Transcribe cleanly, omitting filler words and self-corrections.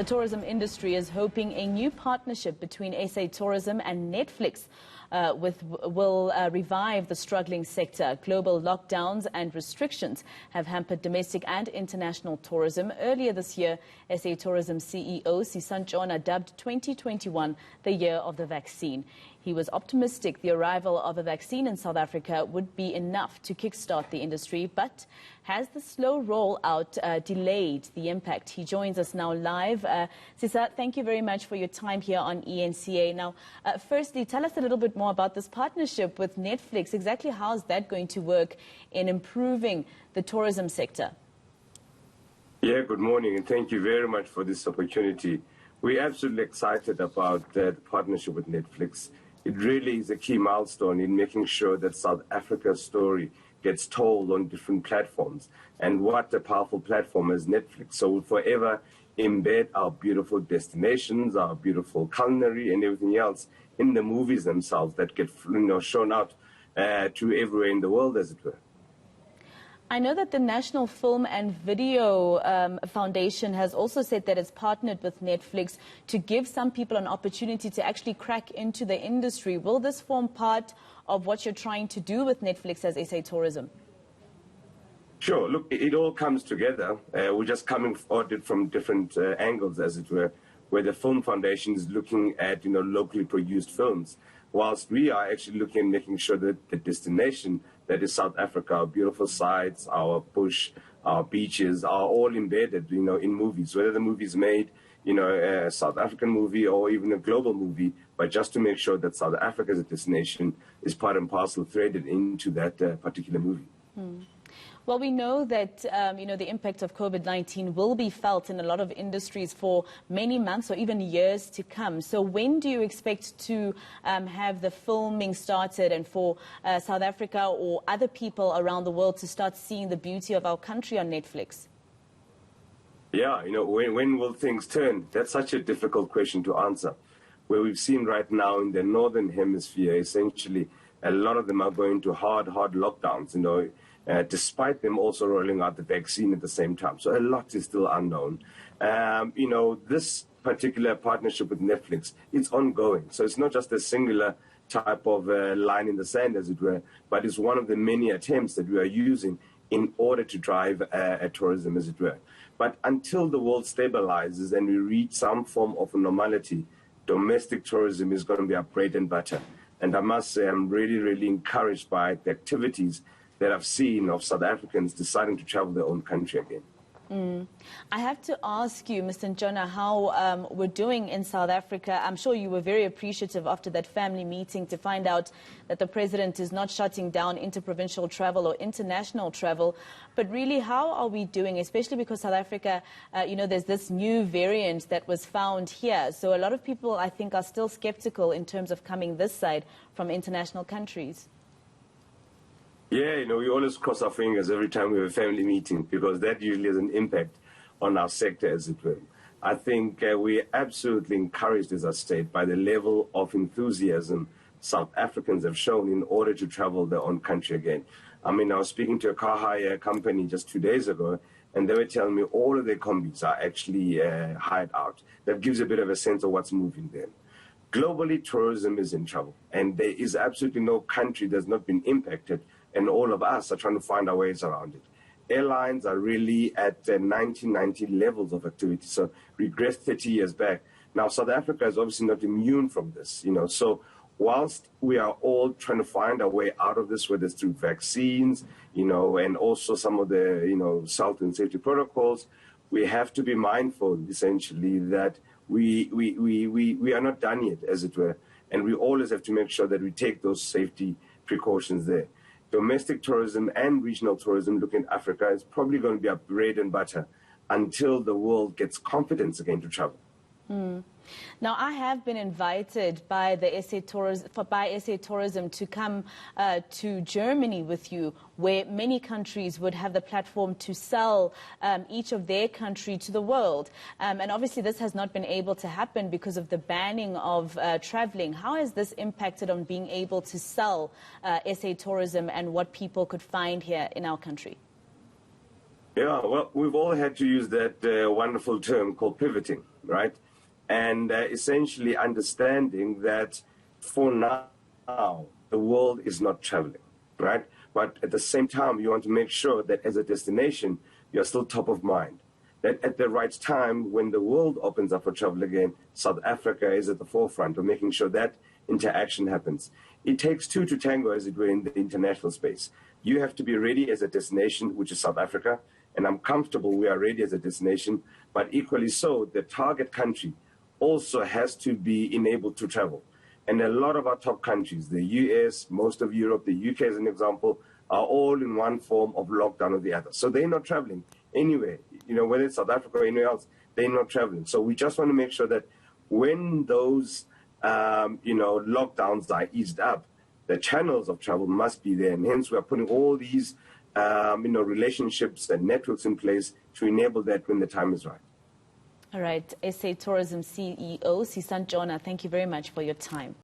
The tourism industry is hoping a new partnership between SA Tourism and Netflix will revive the struggling sector. Global lockdowns and restrictions have hampered domestic and international tourism. Earlier this year, SA Tourism CEO Sisa Ntshona dubbed 2021 the year of the vaccine. He was optimistic the arrival of a vaccine in South Africa would be enough to kickstart the industry, but has the slow rollout delayed the impact? He joins us now live. Sisa, thank you very much for your time here on ENCA. Now, firstly, tell us a little bit more about this partnership with Netflix. Exactly how is that going to work in improving the tourism sector? Yeah, good morning, and thank you very much for this opportunity. We're absolutely excited about the partnership with Netflix. It really is a key milestone in making sure that South Africa's story gets told on different platforms. And what a powerful platform is Netflix. So we'll forever embed our beautiful destinations, our beautiful culinary and everything else in the movies themselves that get shown out to everywhere in the world, as it were. I know that the National Film and Video Foundation has also said that it's partnered with Netflix to give some people an opportunity to actually crack into the industry. Will this form part of what you're trying to do with Netflix as SA Tourism? Sure. Look, it all comes together. We're just coming at it from different angles, as it were, where the Film Foundation is looking at, locally produced films, whilst we are actually looking at making sure that the destination that is South Africa, our beautiful sites, our bush, our beaches are all embedded, in movies, whether the movie is made, a South African movie or even a global movie, but just to make sure that South Africa as a destination is part and parcel threaded into that particular movie. Well, we know that, the impact of COVID-19 will be felt in a lot of industries for many months or even years to come. So when do you expect to have the filming started and for South Africa or other people around the world to start seeing the beauty of our country on Netflix? Yeah, when will things turn? That's such a difficult question to answer. Where we've seen right now in the Northern Hemisphere, essentially, a lot of them are going to hard lockdowns, despite them also rolling out the vaccine at the same time. So a lot is still unknown. This particular partnership with Netflix, it's ongoing. So it's not just a singular type of line in the sand, as it were, but it's one of the many attempts that we are using in order to drive tourism, as it were. But until the world stabilizes and we reach some form of normality, domestic tourism is going to be our bread and butter. And I must say I'm really, really encouraged by the activities that I've seen of South Africans deciding to travel their own country again. I have to ask you, Mr. Ntshona, how we're doing in South Africa. I'm sure you were very appreciative after that family meeting to find out that the president is not shutting down interprovincial travel or international travel. But really, how are we doing, especially because South Africa, there's this new variant that was found here. So a lot of people, I think, are still skeptical in terms of coming this side from international countries. Yeah, we always cross our fingers every time we have a family meeting because that usually has an impact on our sector, as it were. I think we're absolutely encouraged as a state by the level of enthusiasm South Africans have shown in order to travel their own country again. I mean, I was speaking to a car hire company just 2 days ago, and they were telling me all of their combis are actually hired out. That gives a bit of a sense of what's moving there. Globally, tourism is in trouble, and there is absolutely no country that's not been impacted, and all of us are trying to find our ways around it. Airlines are really at 1990 levels of activity, so regress 30 years back. Now, South Africa is obviously not immune from this, so whilst we are all trying to find our way out of this, whether it's through vaccines, and also some of the, health and safety protocols, we have to be mindful, essentially, that we are not done yet, as it were, and we always have to make sure that we take those safety precautions there. Domestic tourism and regional tourism looking at Africa is probably going to be our bread and butter until the world gets confidence again to travel. Now, I have been invited by the SA Tourism to come to Germany with you, where many countries would have the platform to sell each of their country to the world. And obviously, this has not been able to happen because of the banning of traveling. How has this impacted on being able to sell SA Tourism and what people could find here in our country? Yeah, well, we've all had to use that wonderful term called pivoting, right? And essentially understanding that for now, the world is not traveling, right? But at the same time, you want to make sure that as a destination, you're still top of mind. That at the right time, when the world opens up for travel again, South Africa is at the forefront of making sure that interaction happens. It takes two to tango, as it were, in the international space. You have to be ready as a destination, which is South Africa, and I'm comfortable we are ready as a destination, but equally so, the target country also has to be enabled to travel. And a lot of our top countries, the US, most of Europe, the UK as an example, are all in one form of lockdown or the other. So they're not traveling anywhere, whether it's South Africa or anywhere else, they're not traveling. So we just want to make sure that when those, lockdowns are eased up, the channels of travel must be there. And hence we are putting all these, relationships and networks in place to enable that when the time is right. All right. SA Tourism CEO, Sisa Ntshona, thank you very much for your time.